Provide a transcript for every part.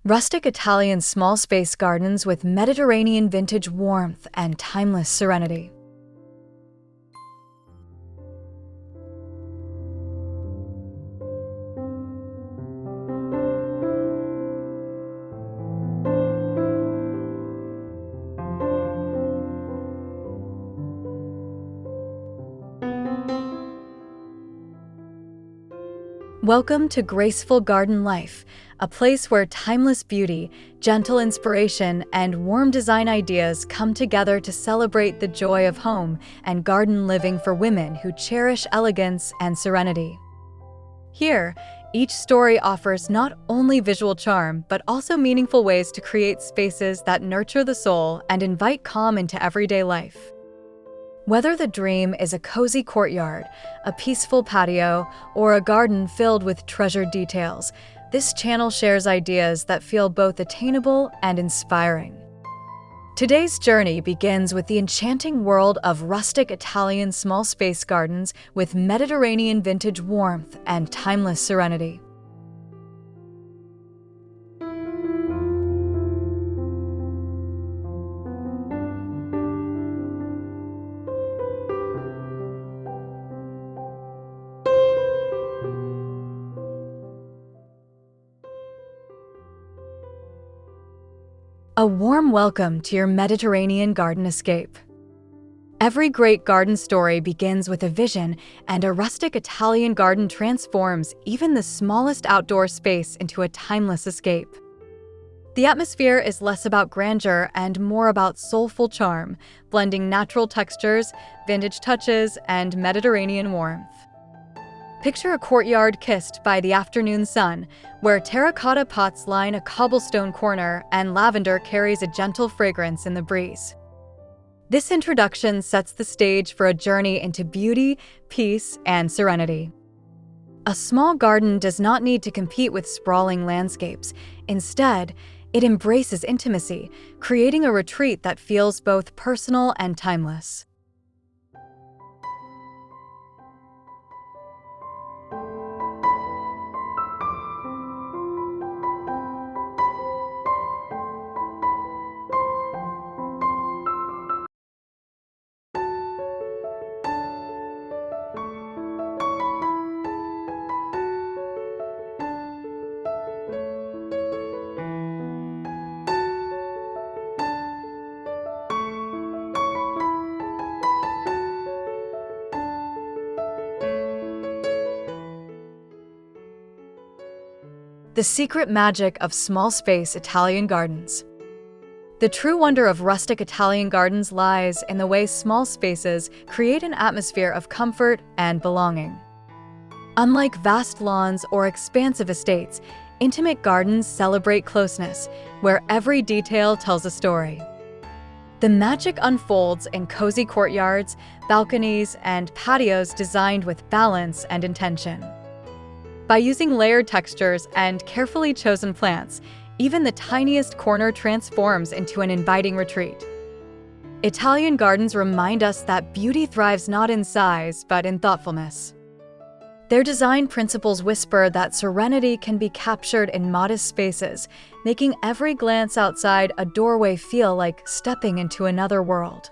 Rustic Italian small space gardens with Mediterranean vintage warmth and timeless serenity. Welcome to Graceful Garden Life, a place where timeless beauty, gentle inspiration, and warm design ideas come together to celebrate the joy of home and garden living for women who cherish elegance and serenity. Here, each story offers not only visual charm, but also meaningful ways to create spaces that nurture the soul and invite calm into everyday life. Whether the dream is a cozy courtyard, a peaceful patio, or a garden filled with treasured details, this channel shares ideas that feel both attainable and inspiring. Today's journey begins with the enchanting world of rustic Italian small space gardens with Mediterranean vintage warmth and timeless serenity. A warm welcome to your Mediterranean garden escape. Every great garden story begins with a vision, and a rustic Italian garden transforms even the smallest outdoor space into a timeless escape. The atmosphere is less about grandeur and more about soulful charm, blending natural textures, vintage touches, and Mediterranean warmth. Picture a courtyard kissed by the afternoon sun, where terracotta pots line a cobblestone corner and lavender carries a gentle fragrance in the breeze. This introduction sets the stage for a journey into beauty, peace, and serenity. A small garden does not need to compete with sprawling landscapes. Instead, it embraces intimacy, creating a retreat that feels both personal and timeless. The secret magic of small space Italian gardens. The true wonder of rustic Italian gardens lies in the way small spaces create an atmosphere of comfort and belonging. Unlike vast lawns or expansive estates, intimate gardens celebrate closeness, where every detail tells a story. The magic unfolds in cozy courtyards, balconies, and patios designed with balance and intention. By using layered textures and carefully chosen plants, even the tiniest corner transforms into an inviting retreat. Italian gardens remind us that beauty thrives not in size, but in thoughtfulness. Their design principles whisper that serenity can be captured in modest spaces, making every glance outside a doorway feel like stepping into another world.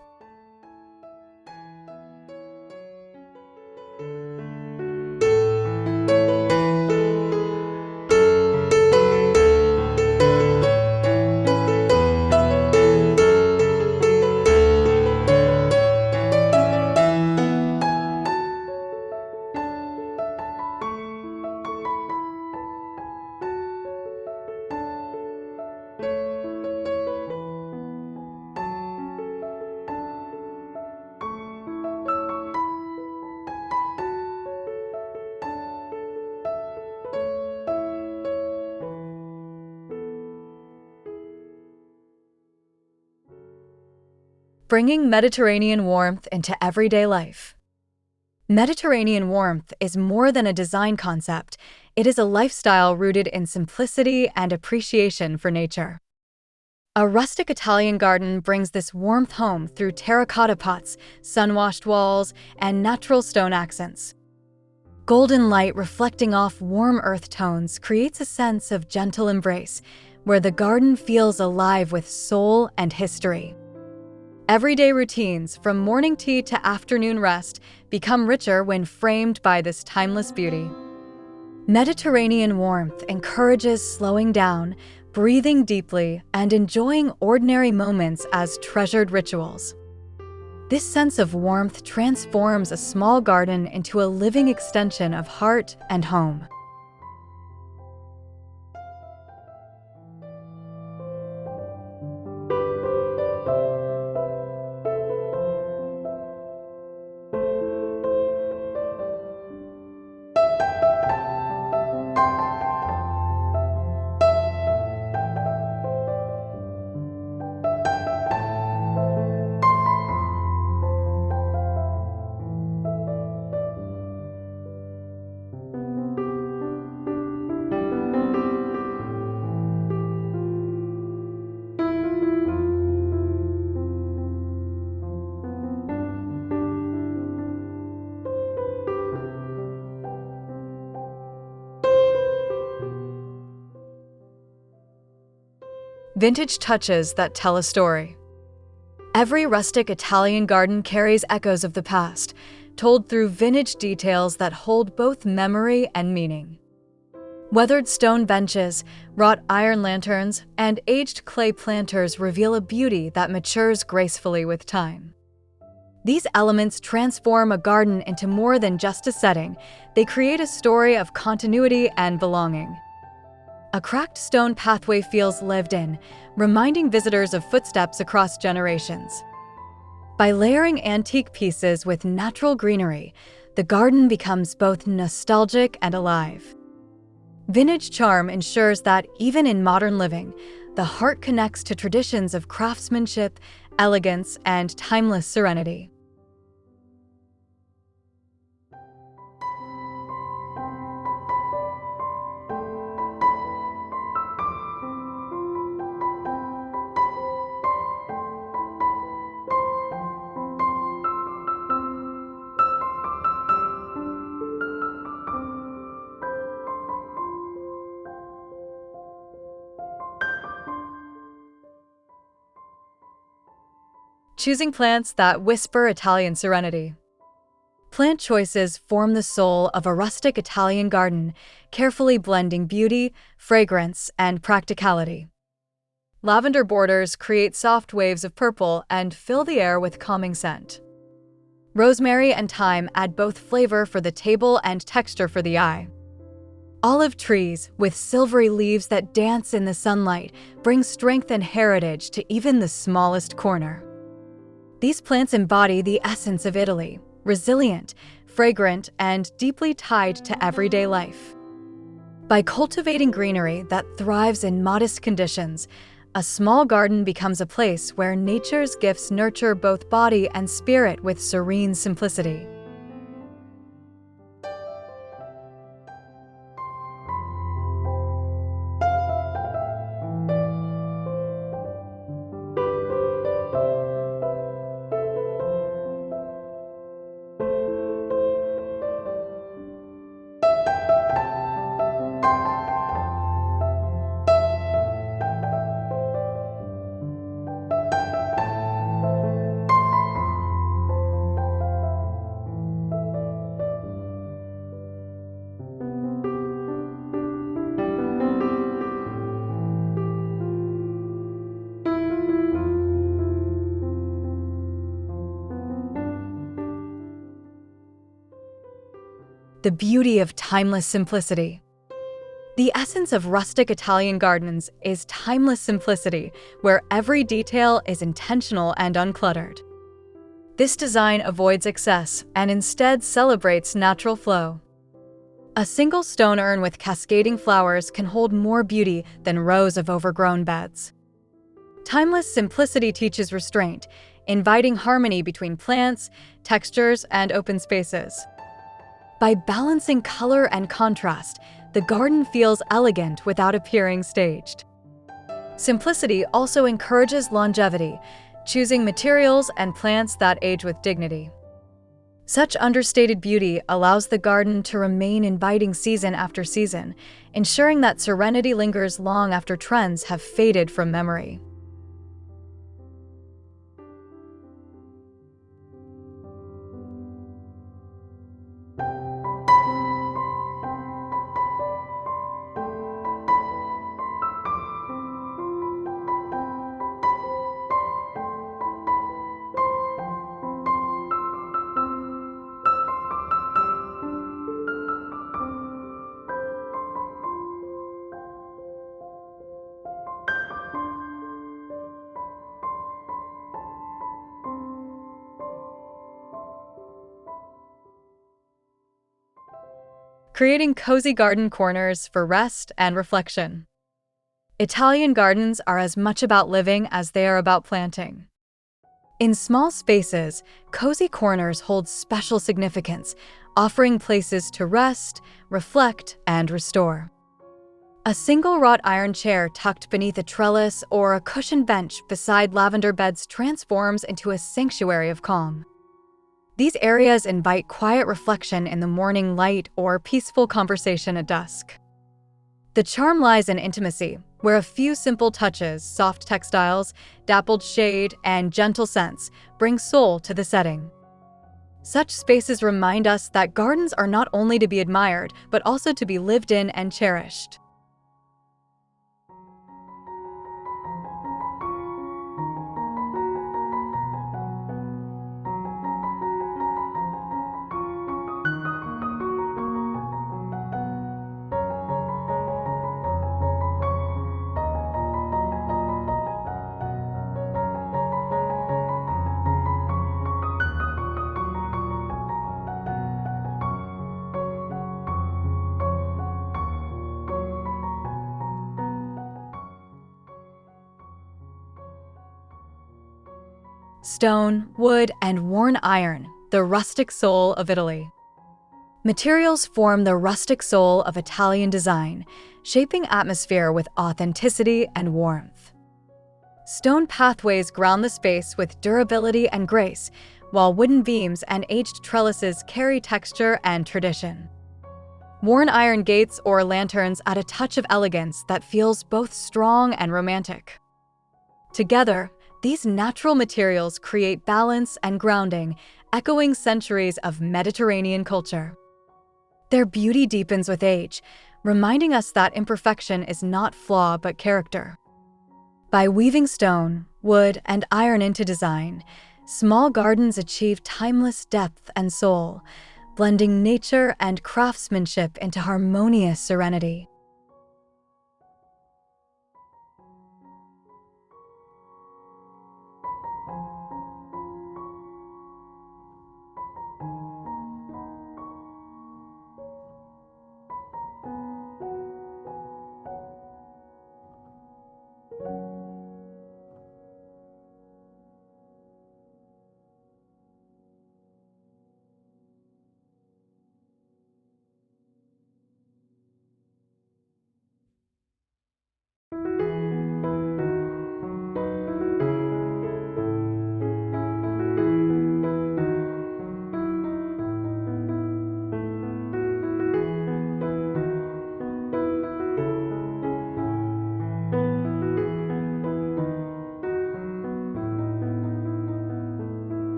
Bringing Mediterranean warmth into everyday life. Mediterranean warmth is more than a design concept. It is a lifestyle rooted in simplicity and appreciation for nature. A rustic Italian garden brings this warmth home through terracotta pots, sun-washed walls, and natural stone accents. Golden light reflecting off warm earth tones creates a sense of gentle embrace, where the garden feels alive with soul and history. Everyday routines, from morning tea to afternoon rest, become richer when framed by this timeless beauty. Mediterranean warmth encourages slowing down, breathing deeply, and enjoying ordinary moments as treasured rituals. This sense of warmth transforms a small garden into a living extension of heart and home. Vintage touches that tell a story. Every rustic Italian garden carries echoes of the past, told through vintage details that hold both memory and meaning. Weathered stone benches, wrought iron lanterns, and aged clay planters reveal a beauty that matures gracefully with time. These elements transform a garden into more than just a setting. They create a story of continuity and belonging. A cracked stone pathway feels lived in, reminding visitors of footsteps across generations. By layering antique pieces with natural greenery, the garden becomes both nostalgic and alive. Vintage charm ensures that even in modern living, the heart connects to traditions of craftsmanship, elegance, and timeless serenity. Choosing plants that whisper Italian serenity. Plant choices form the soul of a rustic Italian garden, carefully blending beauty, fragrance, and practicality. Lavender borders create soft waves of purple and fill the air with calming scent. Rosemary and thyme add both flavor for the table and texture for the eye. Olive trees, with silvery leaves that dance in the sunlight, bring strength and heritage to even the smallest corner. These plants embody the essence of Italy, resilient, fragrant, and deeply tied to everyday life. By cultivating greenery that thrives in modest conditions, a small garden becomes a place where nature's gifts nurture both body and spirit with serene simplicity. The beauty of timeless simplicity. The essence of rustic Italian gardens is timeless simplicity, where every detail is intentional and uncluttered. This design avoids excess and instead celebrates natural flow. A single stone urn with cascading flowers can hold more beauty than rows of overgrown beds. Timeless simplicity teaches restraint, inviting harmony between plants, textures, and open spaces. By balancing color and contrast, the garden feels elegant without appearing staged. Simplicity also encourages longevity, choosing materials and plants that age with dignity. Such understated beauty allows the garden to remain inviting season after season, ensuring that serenity lingers long after trends have faded from memory. Creating cozy garden corners for rest and reflection. Italian gardens are as much about living as they are about planting. In small spaces, cozy corners hold special significance, offering places to rest, reflect, and restore. A single wrought iron chair tucked beneath a trellis or a cushioned bench beside lavender beds transforms into a sanctuary of calm. These areas invite quiet reflection in the morning light or peaceful conversation at dusk. The charm lies in intimacy, where a few simple touches, soft textiles, dappled shade, and gentle scents bring soul to the setting. Such spaces remind us that gardens are not only to be admired, but also to be lived in and cherished. Stone, wood, and worn iron, the rustic soul of Italy. Materials form the rustic soul of Italian design, shaping atmosphere with authenticity and warmth. Stone pathways ground the space with durability and grace, while wooden beams and aged trellises carry texture and tradition. Worn iron gates or lanterns add a touch of elegance that feels both strong and romantic. Together, these natural materials create balance and grounding, echoing centuries of Mediterranean culture. Their beauty deepens with age, reminding us that imperfection is not flaw but character. By weaving stone, wood, and iron into design, small gardens achieve timeless depth and soul, blending nature and craftsmanship into harmonious serenity.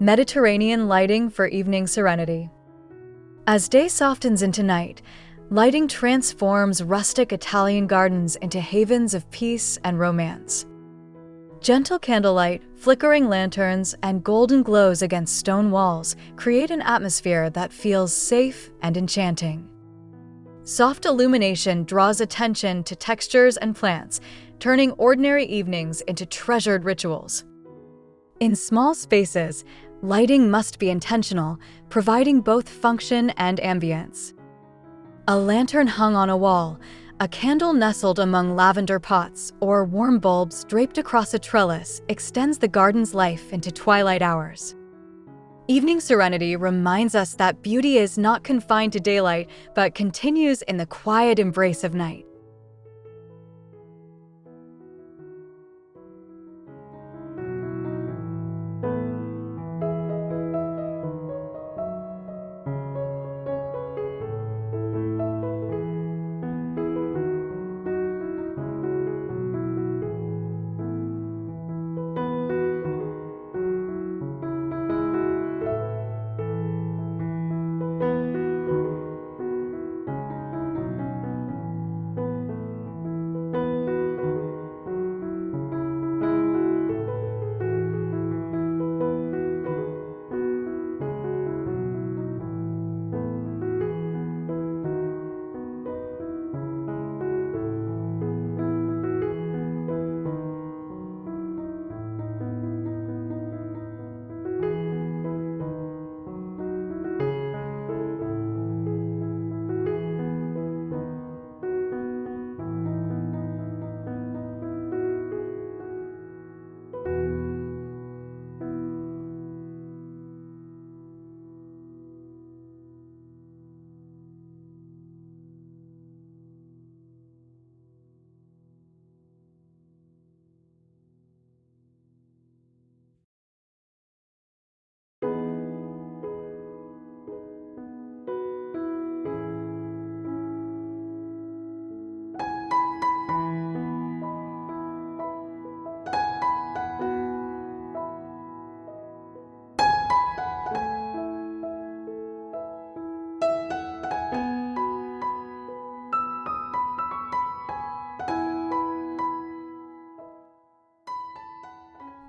Mediterranean lighting for evening serenity. As day softens into night, Lighting transforms rustic Italian gardens into havens of peace and romance. Gentle candlelight, flickering lanterns, and golden glows against stone walls create an atmosphere that feels safe and enchanting. Soft illumination draws attention to textures and plants, turning ordinary evenings into treasured rituals. In small spaces, lighting must be intentional, providing both function and ambience. A lantern hung on a wall, a candle nestled among lavender pots, or warm bulbs draped across a trellis extends the garden's life into twilight hours. Evening serenity reminds us that beauty is not confined to daylight, but continues in the quiet embrace of night.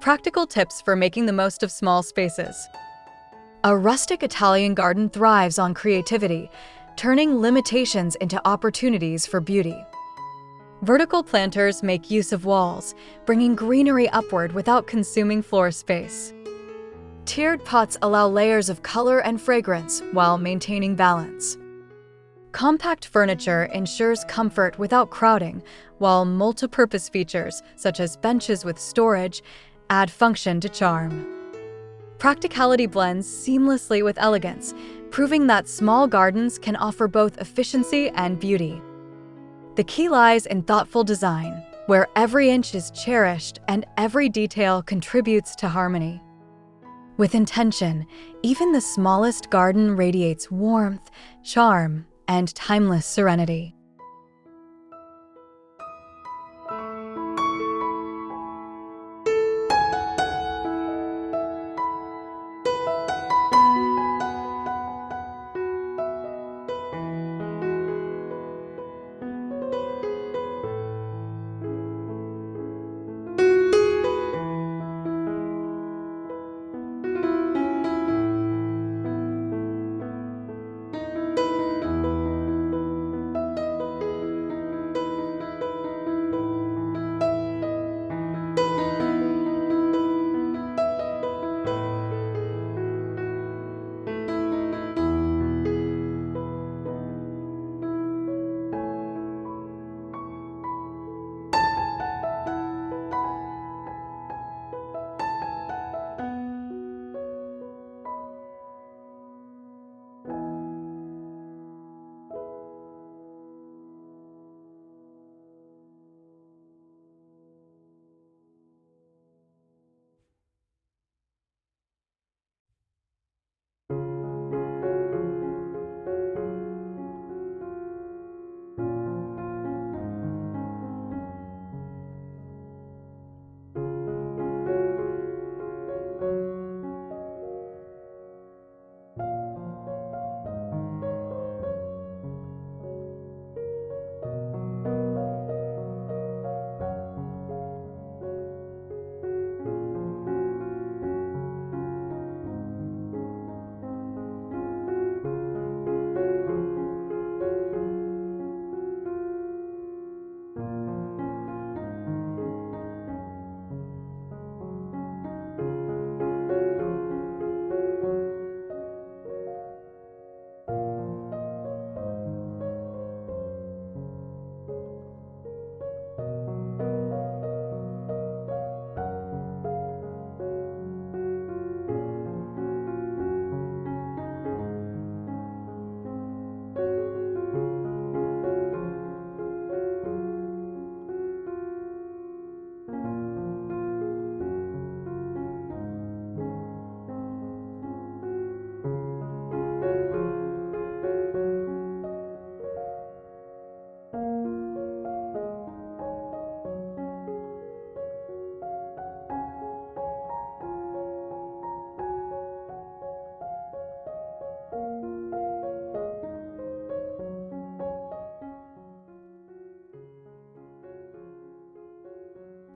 Practical tips for making the most of small spaces. A rustic Italian garden thrives on creativity, turning limitations into opportunities for beauty. Vertical planters make use of walls, bringing greenery upward without consuming floor space. Tiered pots allow layers of color and fragrance while maintaining balance. Compact furniture ensures comfort without crowding, while multi-purpose features, such as benches with storage, add function to charm. Practicality blends seamlessly with elegance, proving that small gardens can offer both efficiency and beauty. The key lies in thoughtful design, where every inch is cherished and every detail contributes to harmony. With intention, even the smallest garden radiates warmth, charm, and timeless serenity.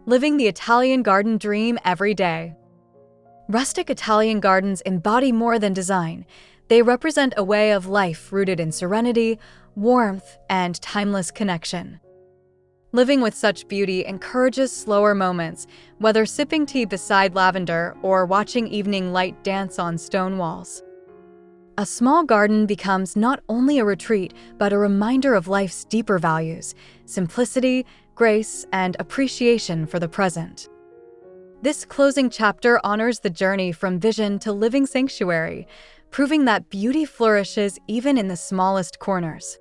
living the Italian garden dream every day. Rustic Italian gardens embody more than design. They represent a way of life rooted in serenity, warmth, and timeless connection. Living with such beauty encourages slower moments, whether sipping tea beside lavender or watching evening light dance on stone walls. A small garden becomes not only a retreat, but a reminder of life's deeper values: simplicity, grace, and appreciation for the present. This closing chapter honors the journey from vision to living sanctuary, proving that beauty flourishes even in the smallest corners.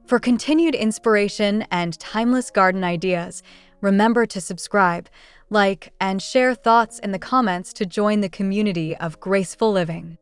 For continued inspiration and timeless garden ideas, remember to subscribe, like, and share thoughts in the comments to join the community of graceful living.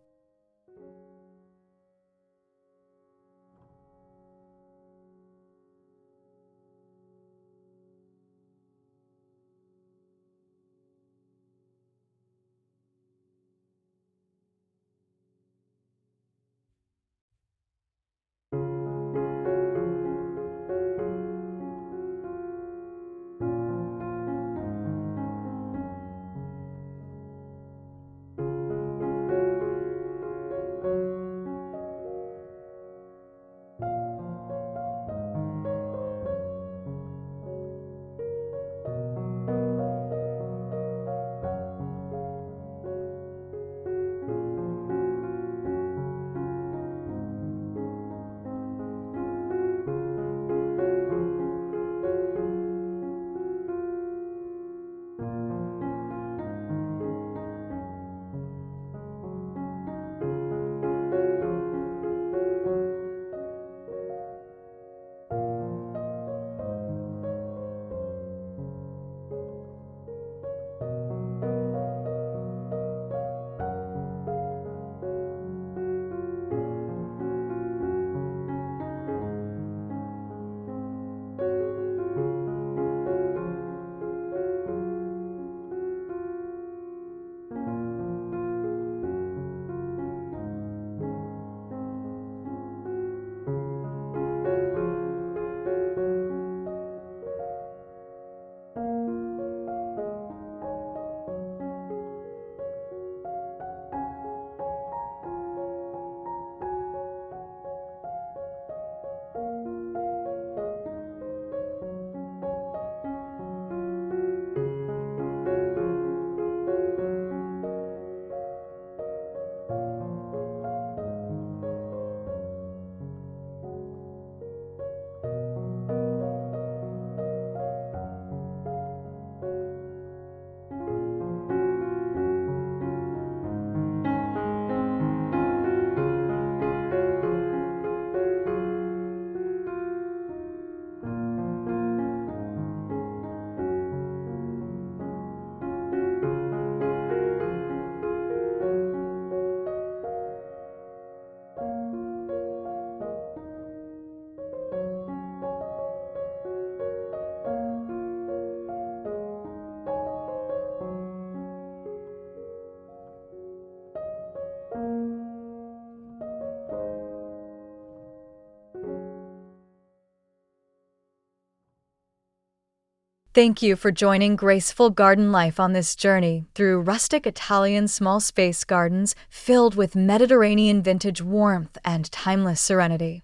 Thank you for joining Graceful Garden Life on this journey through rustic Italian small space gardens filled with Mediterranean vintage warmth and timeless serenity.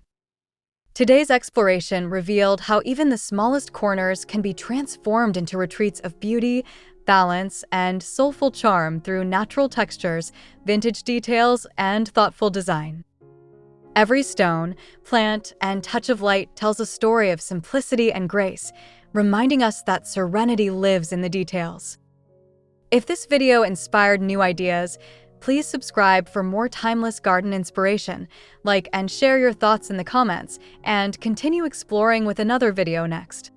Today's exploration revealed how even the smallest corners can be transformed into retreats of beauty, balance, and soulful charm through natural textures, vintage details, and thoughtful design. Every stone, plant, and touch of light tells a story of simplicity and grace, reminding us that serenity lives in the details. If this video inspired new ideas, please subscribe for more timeless garden inspiration, like and share your thoughts in the comments, and continue exploring with another video next.